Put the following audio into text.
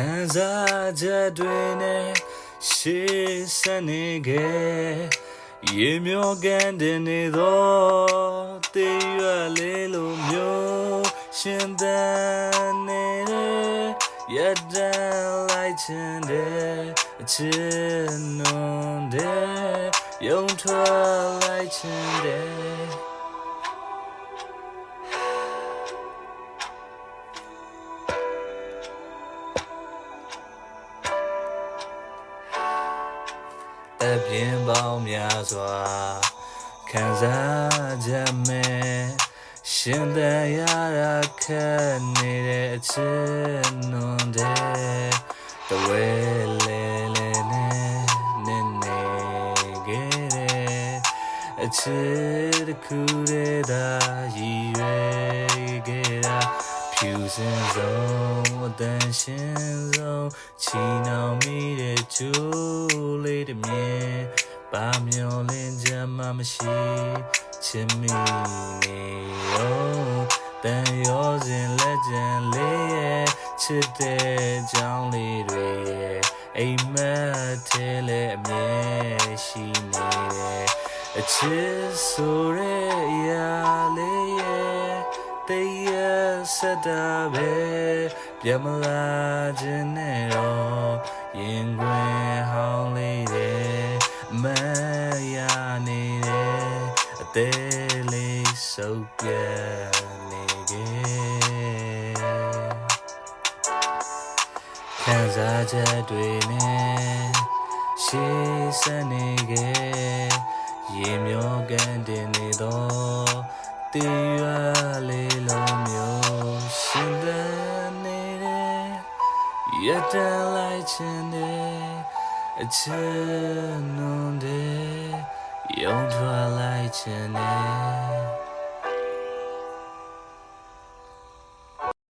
ခံစားချက်တွေနဲ့ရှေ့ဆက်နေခဲ့ရေမျောကန်တင်နေသောတေးရွက်လေးလိုမျိုးရှင်သန်နေတဲ့ရတန်လိုက်ချင်တဲ့အချစ်နွန်တဲ့ယုံထွက်လိုက်ချင်တဲ့အပြင်ပေါင်းများစွာခံစားချက်မဲ့ရှင်သန်ရတာခက်နေတဲ့အချစ်နွန်တဲ့တဝဲလဲလဲနဲ့နေနေခဲ့တဲ့အချစ်တစ်ခုတည်းသာရည်ရွယ်ခဲ့တာဖြူစင်ဆုံးအတန်ရှင်ဆုံးချီနှောင်မိတဲ့ကျိုးလေးတစ်မြင်ပါမျောလင်းချက်မှမရှိချစ်မိနေရောတန်ရောစဉ်လက်ကျန်လေးရဲ့ချစ်တဲ့ကြောင်းလေးတွေအိမ်မက်ထဲလည်းအမြဲရှိနေတယ်အချစ်ဆိုတဲ့အရာလေးရဲ့တရားစတာပဲပြမလာခြင်းနဲ့တော့ရင်ခွင်ဟောင်းလေးတဲ့မရနေတဲ့အသေးလေးစုပ်ပြနေခဲ့ခံစားချက်တွေနဲ့ရှေ့ဆက်နေခဲ့ရေမျောကန်တင်နေတော့တေးရွက်လေးလုံးမျိုးရှင်သန်နေတဲ့ရတန်လိုက်ချင်တဲ့အချစ်နွန်တဲ့ယုံထွက်လိုက်ချင်တဲ့